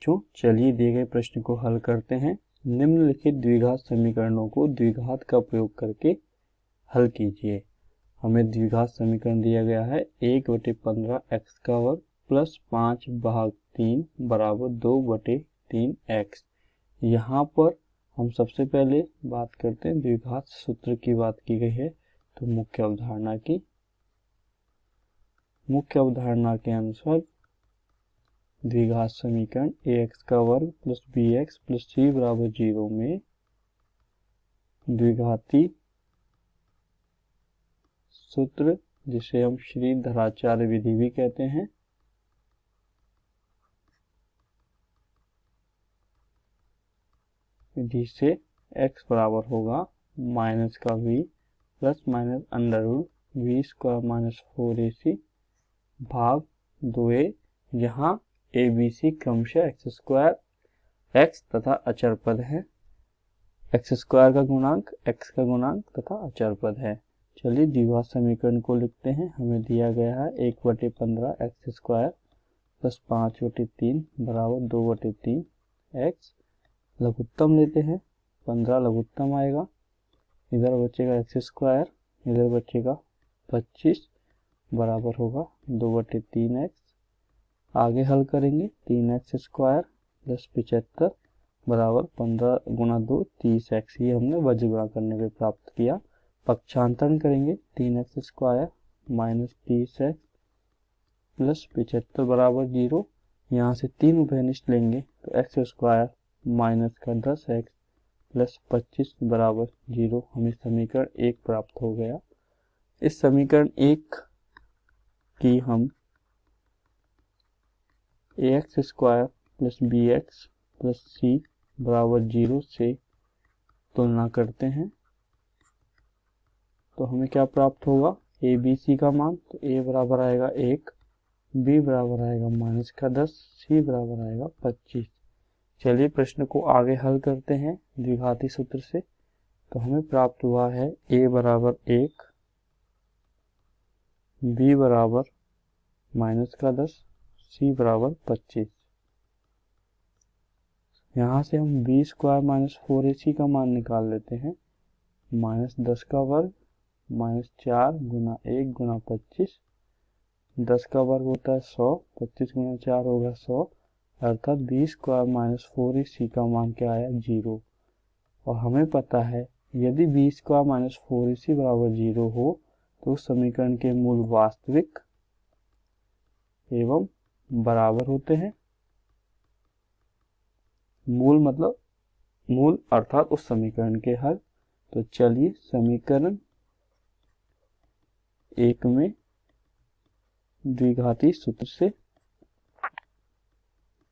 बच्चों, चलिए दिए गए प्रश्न को हल करते हैं। निम्नलिखित द्विघात समीकरणों को द्विघात का प्रयोग करके हल कीजिए। हमें द्विघात समीकरण दिया गया है 1/15 x का वर्ग प्लस 5/3 बराबर 2/3 x। यहाँ पर हम सबसे पहले बात करते हैं द्विघात सूत्र की बात की गई है, तो मुख्य अवधारणा के अनुसार द्विघात समीकरण ax का वर्ग प्लस bx प्लस c बराबर 0 में द्विघाती सूत्र, जिसे हम श्रीधराचार्य विधि भी कहते हैं, विधि से x बराबर होगा माइनस का v plus minus under root v square minus 4ac भाग 2a, यहाँ a b c क्रमशः एक्स स्क्वायर x तथा अचर पद है, एक्स स्क्वायर का गुणांक x का गुणांक तथा अचर पद है। चलिए द्विघात समीकरण को लिखते हैं। हमें दिया गया है 1/15 x स्क्वायर प्लस 5/3 बराबर 2/3 x। लघुत्तम लेते हैं, 15 लघुत्तम आएगा, इधर बचेगा एक्स स्क्वायर, इधर बचेगा 25 बराबर होगा 2/3 x। आगे हल करेंगे, 3x स्क्वायर प्लस 75 बराबर 15 गुणा 2 30x, ये हमने वज्र गुणा करने पे प्राप्त किया। पक्षांतरण करेंगे, 3x square minus 30x plus 75 बराबर 0। यहाँ से 3 उभयनिष्ठ लेंगे तो x स्क्वायर माइनस का 10x प्लस 25 बराबर 0, हमें समीकरण 1 प्राप्त हो गया। इस समीकरण 1 की हम ax square plus bx plus c बराबर 0 से तुलना करते हैं, तो हमें क्या प्राप्त होगा, a b c का मान, तो a बराबर आएगा 1, b बराबर आएगा माइनस का 10, c बराबर आएगा 25। चलिए प्रश्न को आगे हल करते हैं द्विघाती सूत्र से। तो हमें प्राप्त हुआ है a बराबर 1, b बराबर माइनस का 10, c बराबर 25। यहाँ से हम b स्क्वायर माइनस 4ac का मान निकाल लेते हैं, माइनस 10 का वर्ग माइनस 4 गुना 1 गुना 25, 10 का वर्ग होता है 100, 25 गुना 4 होगा 100, अर्थात b स्क्वायर माइनस 4ac का मान क्या आया, 0। और हमें पता है यदि b स्क्वायर माइनस 4ac बराबर 0 हो तो उस समीकरण के मूल वास्तविक एवं बराबर होते हैं। मूल अर्थात उस समीकरण के हल। तो चलिए समीकरण 1 में द्विघाती सूत्र से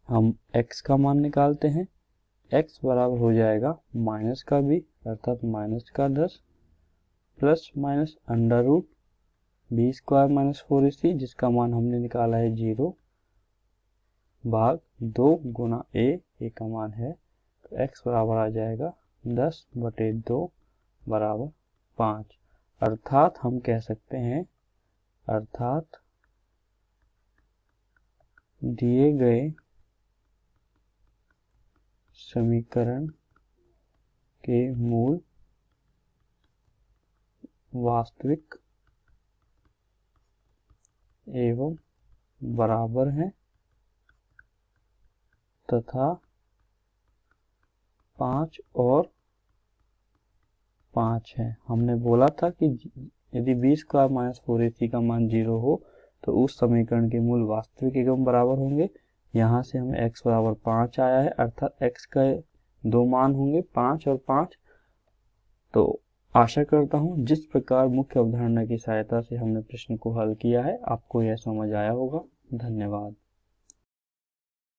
हम x का मान निकालते हैं। x बराबर हो जाएगा माइनस का b अर्थात माइनस का 10 plus minus under root b square minus 4ac, जिसका मान हमने निकाला है 0, भाग 2 गुना a का मान है, तो x बराबर आ जाएगा 10/2 बराबर 5। अर्थात हम कह सकते हैं, अर्थात दिए गए समीकरण के मूल वास्तविक एवं बराबर हैं तथा 5 और 5 है। हमने बोला था कि यदि b स्क्वायर माइनस 4ac का मान 0 हो तो उस समीकरण के मूल वास्तविक एवं बराबर होंगे। यहाँ से हमें x बराबर 5 आया है, अर्थात x का 2 मान होंगे 5 और 5। तो आशा करता हूँ जिस प्रकार मुख्य अवधारणा की सहायता से हमने प्रश्न को हल किया है आपको यह समझ आया होगा। धन्यवाद।